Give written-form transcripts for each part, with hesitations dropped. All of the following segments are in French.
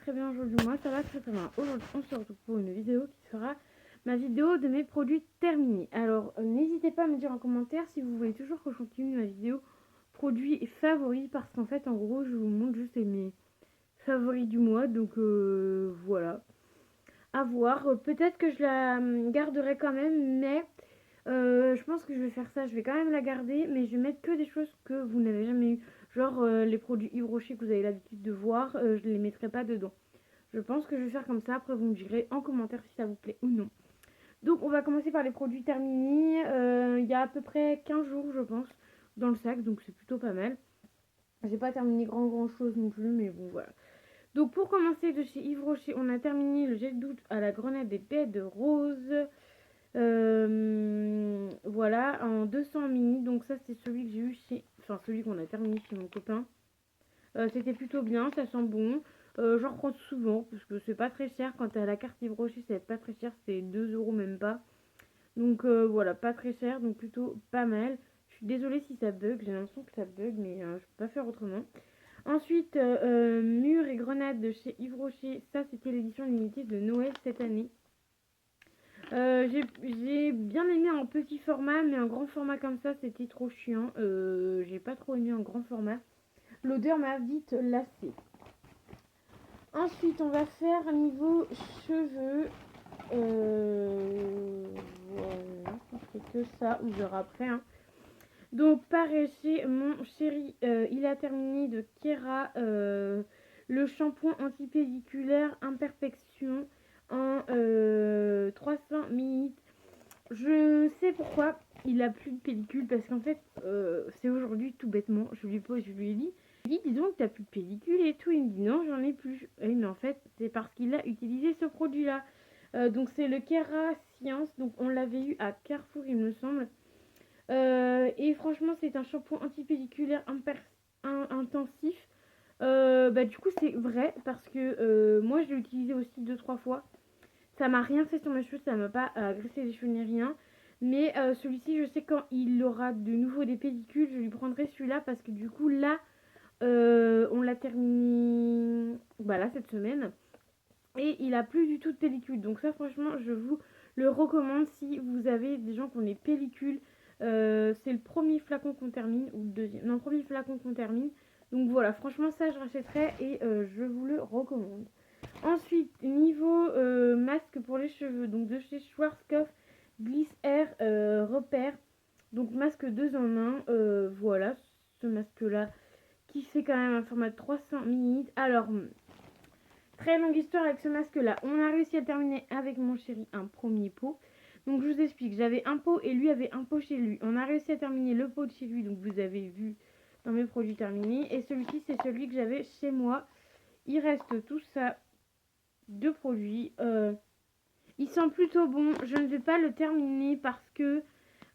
très bien aujourd'hui, moi ça va très très bien. Aujourd'hui on se retrouve pour une vidéo qui sera ma vidéo de mes produits terminés. Alors n'hésitez pas à me dire en commentaire si vous voulez toujours que je continue ma vidéo produits favoris, parce qu'en fait en gros je vous montre juste mes favoris du mois, donc voilà. À voir, peut-être que je la garderai quand même, mais je pense que je vais faire ça, je vais quand même la garder, mais je vais mettre que des choses que vous n'avez jamais eu. Genre les produits Yves Rocher que vous avez l'habitude de voir, je les mettrai pas dedans. Je pense que je vais faire comme ça, après vous me direz en commentaire si ça vous plaît ou non. Donc on va commencer par les produits terminés. Il y a à peu près 15 jours je pense dans le sac, donc c'est plutôt pas mal. J'ai pas terminé grand chose non plus, mais bon voilà. Donc pour commencer, de chez Yves Rocher, on a terminé le gel douche à la grenade des baies de rose. Voilà, en 200 mini. Donc ça c'est celui que j'ai eu chez... Enfin celui qu'on a terminé chez mon copain. C'était plutôt bien, ça sent bon. J'en reprends souvent parce que c'est pas très cher. Quand t'as la carte Yves Rocher, c'est pas très cher, c'est 2 euros même pas. Donc voilà, pas très cher, donc plutôt pas mal. Je suis désolée si ça bug, j'ai l'impression que ça bug, mais je peux pas faire autrement. Ensuite, Mûr et Grenade de chez Yves Rocher, ça c'était l'édition limitée de Noël cette année. J'ai bien aimé en petit format, mais en grand format comme ça c'était trop chiant. J'ai pas trop aimé en grand format. L'odeur m'a vite lassée. Ensuite, on va faire niveau cheveux. Voilà, je fais que ça, ou verra après. Hein. Donc, pareil, chez mon chéri, il a terminé de Kera le shampoing antipédiculaire Imperfection en 300 ml. Je sais pourquoi il a plus de pellicule, parce qu'en fait, c'est aujourd'hui tout bêtement. Je lui ai dit, dis donc, t'as plus de pellicule et tout. Il me dit non, j'en ai plus. Et mais en fait, c'est parce qu'il a utilisé ce produit-là. Donc, c'est le Kera Science. Donc, on l'avait eu à Carrefour, il me semble. Et franchement, c'est un shampoing antipelliculaire intensif. Du coup, c'est vrai parce que moi, je l'ai utilisé aussi 2-3 fois. Ça m'a rien fait sur mes cheveux, ça m'a pas agressé les cheveux ni rien. Mais celui-ci, je sais quand il aura de nouveau des pellicules, je lui prendrai celui-là parce que du coup, là, on l'a terminé là, cette semaine. Et il a plus du tout de pellicule. Donc ça, franchement, je vous le recommande si vous avez des gens qui ont des pellicules. C'est le premier flacon qu'on termine, ou le deuxième. Non, premier flacon qu'on termine. Donc voilà, franchement, ça, je rachèterai et je vous le recommande. Ensuite, niveau masque pour les cheveux, donc de chez Schwarzkopf Gliss Air Repère. Donc masque 2 en 1, voilà, ce masque-là qui fait quand même un format de 300 ml. Alors, très longue histoire avec ce masque-là. On a réussi à terminer avec mon chéri un premier pot. Donc je vous explique, j'avais un pot et lui avait un pot chez lui. On a réussi à terminer le pot de chez lui, donc vous avez vu dans mes produits terminés. Et celui-ci, c'est celui que j'avais chez moi. Il reste tout ça de produits. Il sent plutôt bon. Je ne vais pas le terminer parce que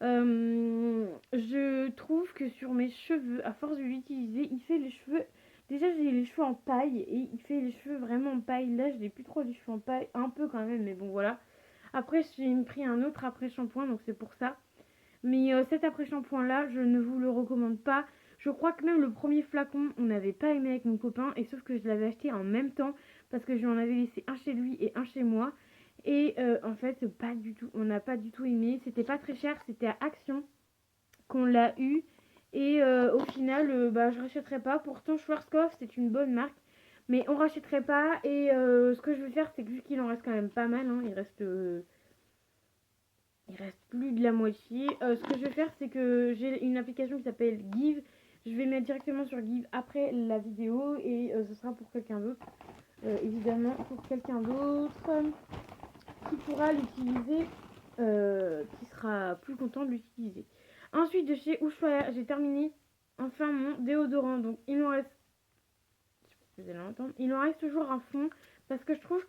je trouve que sur mes cheveux, à force de l'utiliser, il fait les cheveux... Déjà, j'ai les cheveux en paille et il fait les cheveux vraiment en paille. Là, je n'ai plus trop les cheveux en paille. Un peu quand même, mais bon, voilà. Après, j'ai pris un autre après-shampoing, donc c'est pour ça. Mais cet après-shampoing-là, je ne vous le recommande pas. Je crois que même le premier flacon, on n'avait pas aimé avec mon copain. Et sauf que je l'avais acheté en même temps parce que je lui en avais laissé un chez lui et un chez moi. Et en fait, pas du tout. On n'a pas du tout aimé. C'était pas très cher. C'était à Action qu'on l'a eu. Et au final, je rachèterai pas. Pourtant, Schwarzkopf, c'est une bonne marque. Mais on rachèterait pas. Et ce que je vais faire, c'est que vu qu'il en reste quand même pas mal, hein, il reste plus de la moitié. Ce que je vais faire, c'est que j'ai une application qui s'appelle Give. Je vais mettre directement sur Give après la vidéo et ce sera pour quelqu'un d'autre. Évidemment, pour quelqu'un d'autre qui pourra l'utiliser, qui sera plus content de l'utiliser. Ensuite, de chez Ushuaïa, j'ai terminé enfin mon déodorant. Donc, il m'en reste... Je sais pas si vous allez l'entendre. Il en reste toujours un fond parce que je trouve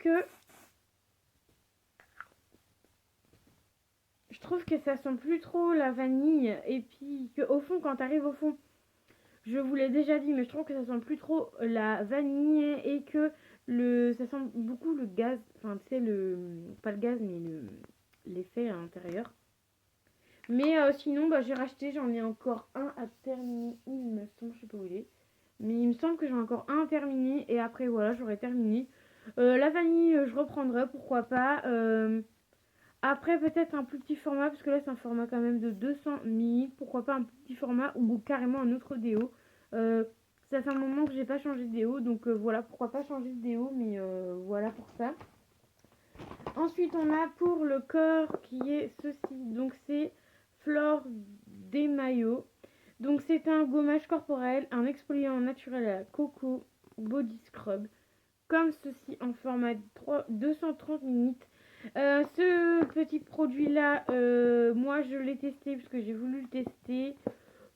que ça sent plus trop la vanille. Et puis, au fond, quand t'arrives au fond, je vous l'ai déjà dit, mais je trouve que ça sent plus trop la vanille et que ça sent beaucoup le gaz. Enfin, tu sais, pas le gaz, mais l'effet à l'intérieur. Mais sinon, j'ai racheté, j'en ai encore un à terminer. Il me semble, je sais pas où il est. Mais il me semble que j'ai encore un à terminer. Et après, voilà, j'aurai terminé. La vanille, je reprendrai, pourquoi pas. Après, peut-être un plus petit format, parce que là, c'est un format quand même de 200 millilitres. Pourquoi pas un plus petit format ou carrément un autre déo. Euh, Ça fait un moment que j'ai pas changé de déo, donc voilà, pourquoi pas changer de déo, mais voilà pour ça. Ensuite, on a pour le corps qui est ceci. Donc, c'est Flore des Maillots. Donc, c'est un gommage corporel, un exfoliant naturel à la coco body scrub. Comme ceci en format 230 minutes. Ce petit produit-là, moi je l'ai testé parce que j'ai voulu le tester.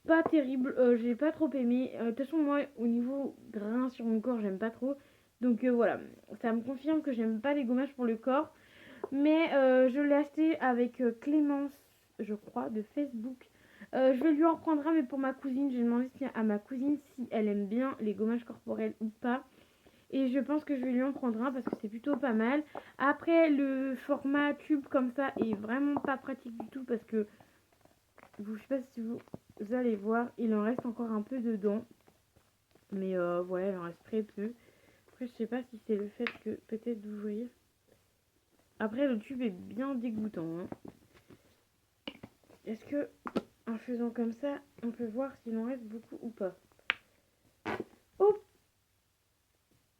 Pas terrible, j'ai pas trop aimé. De toute façon, moi au niveau grain sur mon corps, j'aime pas trop. Donc voilà, ça me confirme que j'aime pas les gommages pour le corps. Mais je l'ai acheté avec Clémence, je crois, de Facebook. Je vais lui en prendre un, mais pour ma cousine. J'ai demandé à ma cousine si elle aime bien les gommages corporels ou pas. Et je pense que je vais lui en prendre un parce que c'est plutôt pas mal. Après, le format tube comme ça est vraiment pas pratique du tout parce que je sais pas si vous allez voir, il en reste encore un peu dedans. Mais voilà, il en reste très peu. Après, je sais pas si c'est le fait que peut-être vous voyez. Après, le tube est bien dégoûtant. Hein. Est-ce que en faisant comme ça, on peut voir s'il en reste beaucoup ou pas? Oh,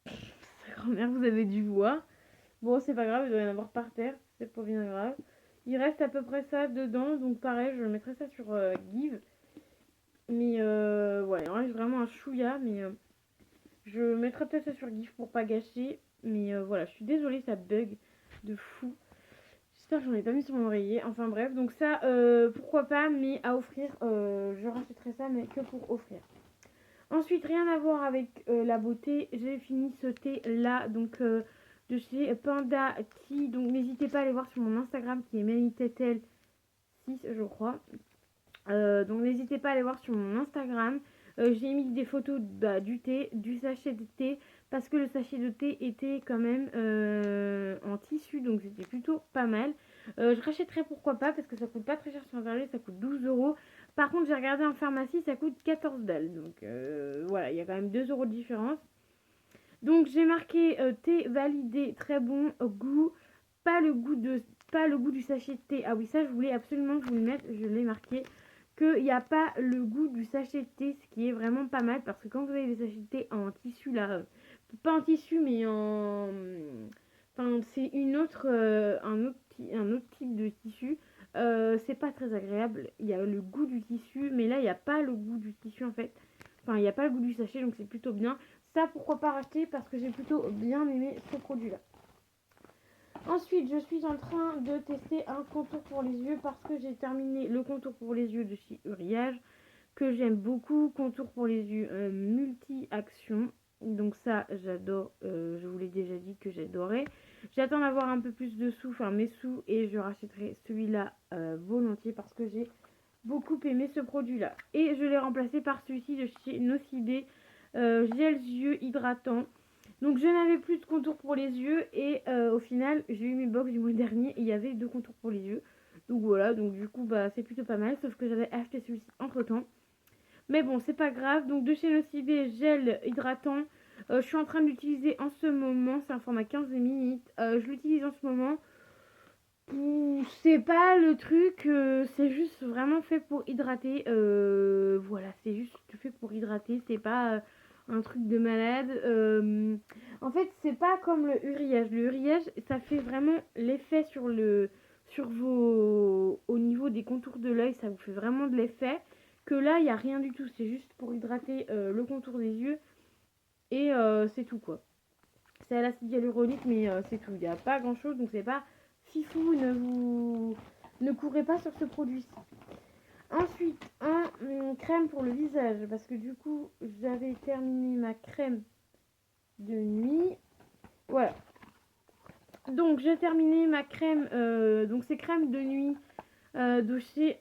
sa grand-mère, vous avez dû voir. Bon, c'est pas grave, il doit y en avoir par terre, c'est pas bien grave. Il reste à peu près ça dedans, donc pareil, je mettrai ça sur Give. Mais voilà, il en reste vraiment un chouïa, mais je mettrai peut-être ça sur Give pour pas gâcher. Mais voilà, je suis désolée, ça bug de fou. J'espère que j'en ai pas mis sur mon oreiller. Enfin bref, donc ça, pourquoi pas, mais à offrir, je rachèterai ça, mais que pour offrir. Ensuite, rien à voir avec la beauté, j'ai fini ce thé là, donc de chez Panda Tea. Donc n'hésitez pas à aller voir sur mon Instagram qui est Melitetel 6 je crois. Donc n'hésitez pas à aller voir sur mon Instagram. J'ai mis des photos du thé, du sachet de thé, parce que le sachet de thé était quand même en tissu, donc c'était plutôt pas mal. Je rachèterai pourquoi pas, parce que ça coûte pas très cher sur internet, ça coûte 12 euros. Par contre, j'ai regardé en pharmacie, ça coûte 14 balles. Donc voilà, il y a quand même 2 euros de différence. Donc j'ai marqué thé validé, très bon goût, pas le goût de pas le goût du sachet de thé. Ah oui, ça je voulais absolument que je vous le mette, je l'ai marqué qu'il n'y a pas le goût du sachet de thé, ce qui est vraiment pas mal parce que quand vous avez des sachets de thé en tissu là, pas en tissu mais en enfin c'est une autre un autre type de tissu. C'est pas très agréable, il y a le goût du tissu mais là il n'y a pas le goût du tissu en fait, enfin il n'y a pas le goût du sachet donc c'est plutôt bien. Ça, pourquoi pas racheter parce que j'ai plutôt bien aimé ce produit-là. Ensuite, je suis en train de tester un contour pour les yeux parce que j'ai terminé le contour pour les yeux de chez Uriage que j'aime beaucoup. Contour pour les yeux multi-action. Donc ça, j'adore. Je vous l'ai déjà dit que j'adorais. J'attends d'avoir un peu plus de sous, enfin mes sous, et je rachèterai celui-là volontiers parce que j'ai beaucoup aimé ce produit-là. Et je l'ai remplacé par celui-ci de chez Nocibé. Gel yeux hydratant. Donc je n'avais plus de contour pour les yeux et au final j'ai eu mes box du mois dernier et il y avait 2 contours pour les yeux. Donc voilà, donc du coup bah c'est plutôt pas mal, sauf que j'avais acheté celui-ci entre temps. Mais bon, c'est pas grave. Donc de chez Nocibé, gel hydratant. Je suis en train de l'utiliser en ce moment, c'est un format 15 minutes. Je l'utilise en ce moment. C'est pas le truc, c'est juste vraiment fait pour hydrater. Voilà, c'est juste fait pour hydrater, c'est pas un truc de malade. En fait, c'est pas comme le Uriage. Le Uriage, ça fait vraiment l'effet sur vos, au niveau des contours de l'œil, ça vous fait vraiment de l'effet. Que là, il y a rien du tout, c'est juste pour hydrater le contour des yeux et c'est tout quoi. C'est à l'acide hyaluronique, mais c'est tout. Il n'y a pas grand chose, donc c'est pas fifou. Ne courez pas sur ce produit-ci. Ensuite, un crème pour le visage, parce que du coup, j'avais terminé ma crème de nuit. Voilà. Donc, j'ai terminé ma crème. Donc, c'est crème de nuit de chez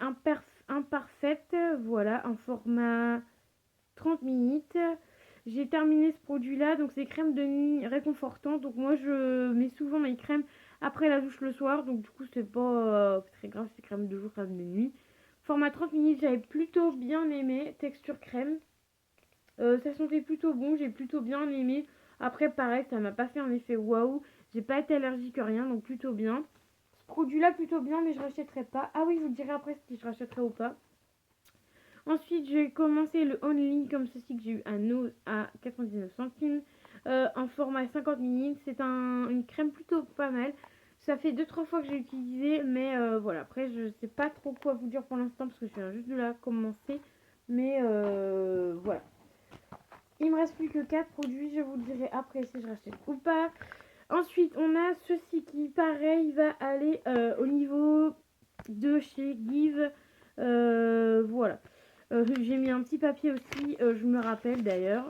Imparfaite. Voilà, en format 30 minutes. J'ai terminé ce produit là, donc c'est crème de nuit réconfortante. Donc moi je mets souvent mes crèmes après la douche le soir, donc du coup c'est pas très grave, c'est crème de jour, crème de nuit. Format 30 minutes, j'avais plutôt bien aimé, texture crème. Ça sentait plutôt bon, j'ai plutôt bien aimé. Après, pareil, ça m'a pas fait un effet waouh. J'ai pas été allergique à rien, donc plutôt bien. Ce produit-là, plutôt bien, mais je rachèterai pas. Ah oui, je vous dirai après si je rachèterai ou pas. Ensuite, j'ai commencé le Only comme ceci que j'ai eu à Nose à 99 centimes. En format 50 ml. C'est une crème plutôt pas mal. Ça fait 2-3 fois que j'ai utilisé, mais voilà. Après, je sais pas trop quoi vous dire pour l'instant parce que je viens juste de la commencer. Mais voilà. Il me reste plus que 4 produits. Je vous le dirai après si je rachète ou pas. Ensuite, on a ceci qui, pareil, va aller au niveau de chez Give. Voilà. J'ai mis un petit papier aussi, je me rappelle d'ailleurs.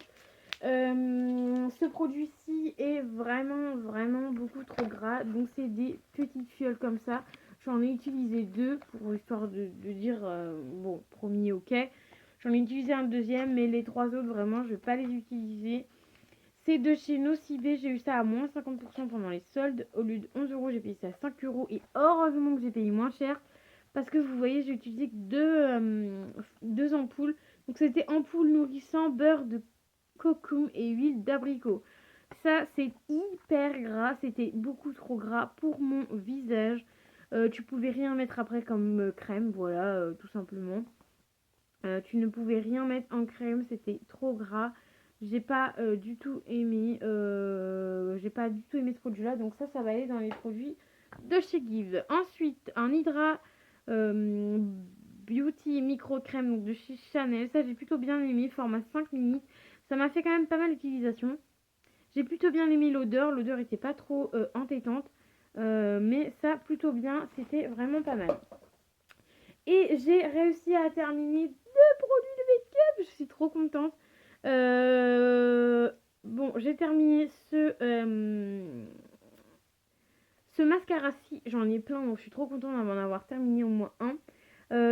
Ce produit-ci est vraiment beaucoup trop gras. Donc c'est des petites fioles comme ça. J'en ai utilisé 2 pour histoire de dire bon, premier ok. J'en ai utilisé un deuxième, mais les 3 autres vraiment je vais pas les utiliser. C'est de chez Nocibé, j'ai eu ça à moins 50% pendant les soldes. Au lieu de 11 euros, j'ai payé ça à 5 euros. Et heureusement que j'ai payé moins cher. Parce que vous voyez, j'ai utilisé que deux ampoules. Donc c'était ampoule nourrissant, beurre de cocoum et huile d'abricot. Ça, c'est hyper gras. C'était beaucoup trop gras pour mon visage. Tu pouvais rien mettre après comme crème, voilà, tout simplement. Tu ne pouvais rien mettre en crème, c'était trop gras. J'ai pas du tout aimé ce produit là, donc ça va aller dans les produits de chez Give. Ensuite un Hydra Beauty micro crème donc de chez Chanel, ça j'ai plutôt bien aimé, format 5 minutes. Ça m'a fait quand même pas mal d'utilisation. J'ai plutôt bien aimé l'odeur était pas trop entêtante, mais ça plutôt bien, c'était vraiment pas mal. Et j'ai réussi à terminer 2 produits de make-up. Je suis trop contente. Bon, j'ai terminé ce mascara-ci. J'en ai plein, donc je suis trop contente d'en avoir terminé au moins un.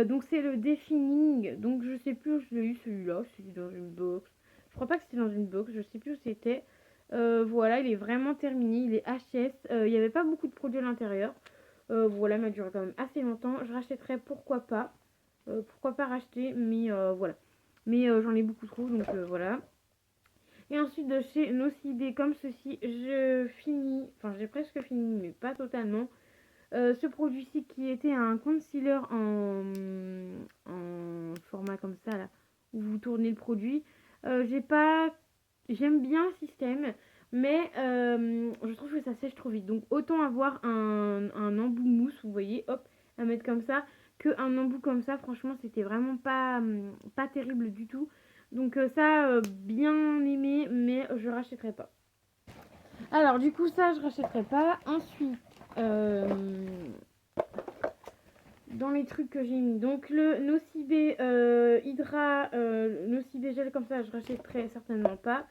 Donc c'est le Defining. Donc je sais plus où je l'ai eu celui-là. C'est dans une box. Je crois pas que c'était dans une box. Je sais plus où c'était. Voilà, il est vraiment terminé. Il est HS. Il n'y avait pas beaucoup de produits à l'intérieur. Voilà, il m'a duré quand même assez longtemps. Je rachèterai, pourquoi pas racheter, mais voilà. Mais j'en ai beaucoup trop, donc voilà. Et ensuite de chez Nocibé comme ceci, j'ai presque fini, mais pas totalement. Ce produit-ci qui était un concealer en format comme ça, là, où vous tournez le produit. J'aime bien le système, mais je trouve que ça sèche trop vite. Donc autant avoir un embout de mousse, vous voyez, hop, à mettre comme ça, qu'un embout comme ça. Franchement, c'était vraiment pas terrible du tout. Donc ça, bien aimé, mais je rachèterai pas. Alors du coup, ça, je rachèterai pas. Ensuite, dans les trucs que j'ai mis, donc le Nocibé Hydra, Nocibé gel comme ça, je rachèterai certainement pas.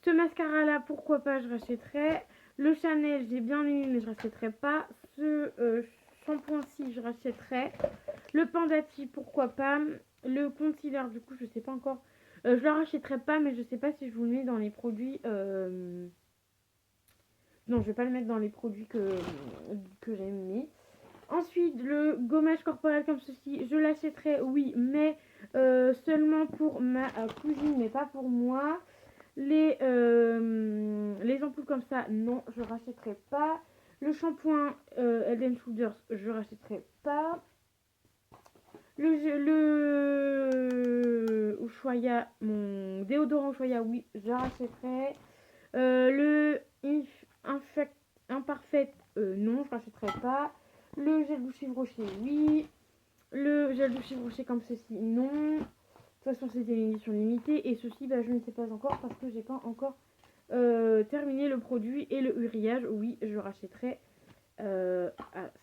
Ce mascara là, pourquoi pas, je rachèterai. Le Chanel, j'ai bien aimé, mais je rachèterai pas. Ce shampoing-ci, je rachèterai. Le Pandati, pourquoi pas. Le concealer, du coup, je sais pas encore. Je le rachèterai pas, mais je sais pas si je vous le mets dans les produits. Non, je vais pas le mettre dans les produits que j'ai mis. Ensuite, le gommage corporel comme ceci, je l'achèterai, oui, mais seulement pour ma cousine, mais pas pour moi. Les ampoules comme ça, non, je rachèterai pas. Le shampoing Head & Shoulders, je rachèterai pas. Le Ushuaïa, mon déodorant Ushuaïa, oui, je rachèterai. Le Imparfait, non, je rachèterai pas. Le gel douche Rocher, oui. Le gel douche Rocher comme ceci, non. De toute façon, c'était une édition limitée. Et ceci, bah, je ne sais pas encore parce que j'ai pas encore terminé le produit. Et le uriage, oui, je rachèterai à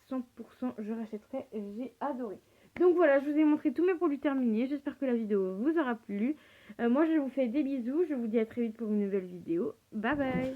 100%. Je rachèterai, j'ai adoré. Donc voilà, je vous ai montré tous mes produits terminés. J'espère que la vidéo vous aura plu. Moi, je vous fais des bisous. Je vous dis à très vite pour une nouvelle vidéo. Bye bye.